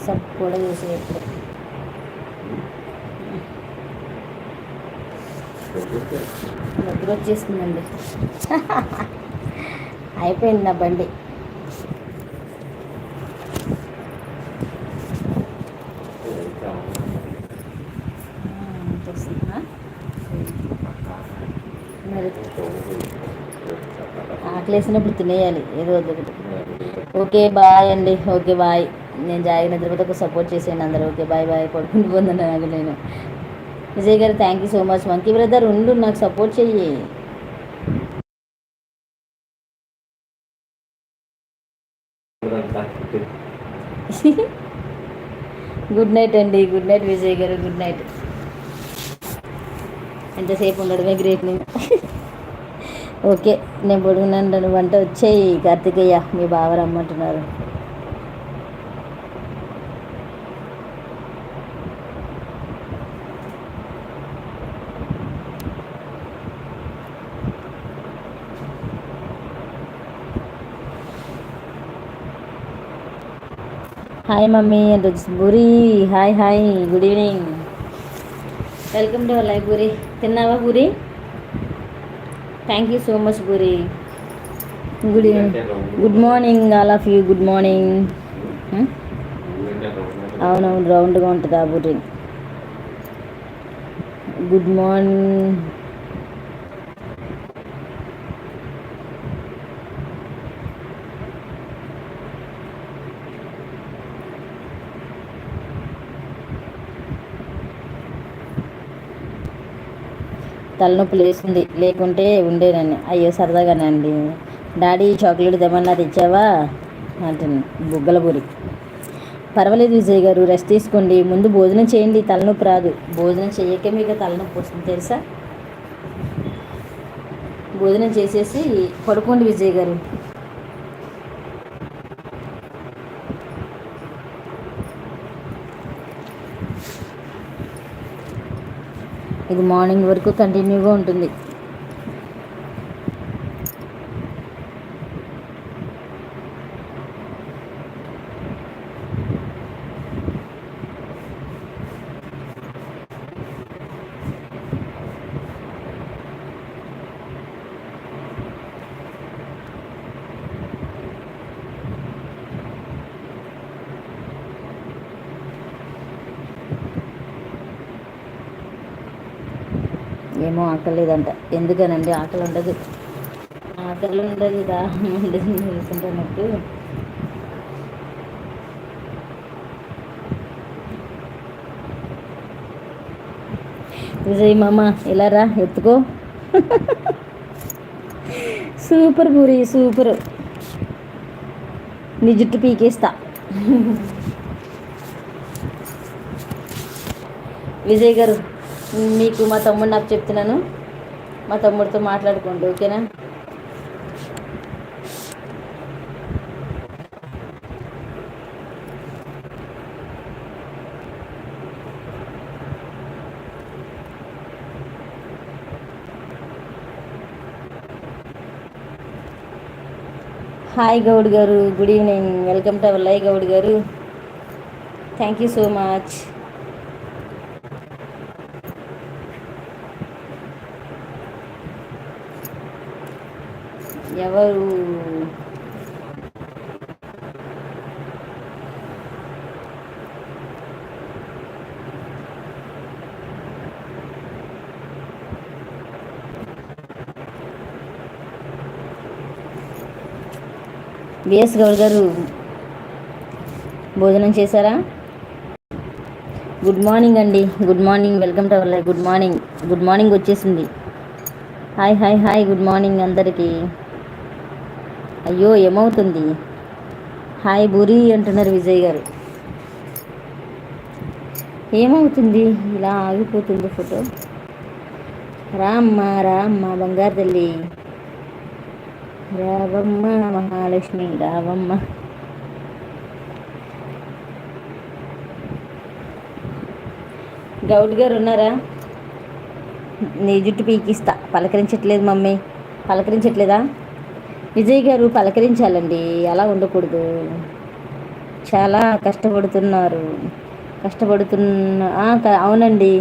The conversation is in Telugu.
సబ్ కూడా చేసే ఇప్పుడు నిద్ర వచ్చేస్తుందండి. అయిపోయింది నా బండి. చేస్తున్నా మరి ఆకలేసినప్పుడు తినేయాలి ఏదో ఒకటి. ఓకే బాయ్ అండి. Okay bye. నేను జాగిన తర్వాత ఒక సపోర్ట్ చేసేయండి అందరూ. Okay bye bye. పడుకుని పోందని నాకు నేను. Vijay garu thank you so much. Monkey brother ఉండు, నాకు సపోర్ట్ చెయ్యి. గుడ్ నైట్ అండి. Good night Vijay garu. Good night. ఎంతసేపు ఉండడమే గ్రేట్ నేను. ఓకే నేను పొడుగున్నాను. వంట వచ్చాయి కార్తికేయ, మీ బావ రమ్మంటున్నారు. Hi mummy and Buri. Hi hi, good evening. Welcome to our life Buri. తిన్నావా Buri? Thank you so much Buri. Good evening, good morning all of you. Good morning. అవునవును, రౌండ్గా ఉంటుందా బురి? Good morning. తలనొప్పి లేస్తుంది, లేకుంటే ఉండేనండి. అయ్యో సరదాగానండి. డాడీ చాక్లెట్ తెమ్మన్నా తెచ్చావా అంటుంది బుగ్గల బురి. పర్వాలేదు విజయ్ గారు, రెస్ట్ తీసుకోండి. ముందు భోజనం చేయండి, తలనొప్పి రాదు. భోజనం చేయకే మీకు తలనొప్పి వస్తుంది తెలుసా. భోజనం చేసేసి పడుకోండి విజయ్ గారు. ఇది మార్నింగ్ వరకు కంటిన్యూగా ఉంటుంది. ఏమో ఆకలేదంట. ఎందుకనండి ఆకలి ఉండదు, ఆకలి ఉండదు, దాహం ఉండదు తెలుసుకుంటున్నట్టు. విజయ్ మామ ఇలా రా, ఎత్తుకో. Super puri super. నీ జుట్టు పీకేస్తా. విజయ్ గారు మీకు మా తమ్ముడు నాకు చెప్తున్నాను, మా తమ్ముడితో మాట్లాడుకోండి ఓకేనా. హాయ్ గౌడ్ గారు, good evening. Welcome to our live Goud గారు. Thank you so much. ఎవరు? బిఎస్ గౌడ్ గారు భోజనం చేశారా? గుడ్ మార్నింగ్ అండి. Good morning. Welcome to our live. Good morning. Good morning వచ్చేసింది. Hi hi hi. Good morning అందరికీ. అయ్యో ఏమవుతుంది? హాయ్ బురి అంటున్నారు విజయ్ గారు. ఏమవుతుంది ఇలా ఆగిపోతుంది ఫోటో? రామ్మ రామ్మ బంగారు తల్లి, రావమ్మ మహాలక్ష్మి రావమ్మ. గౌడ్ గారు ఉన్నారా? నీ జుట్టు పీకిస్తా. పలకరించట్లేదు మమ్మీ, పలకరించట్లేదా? విజయ్ గారు పలకరించాలండి, అలా ఉండకూడదు. చాలా కష్టపడుతున్నారు. కష్టపడుతున్న అవునండి.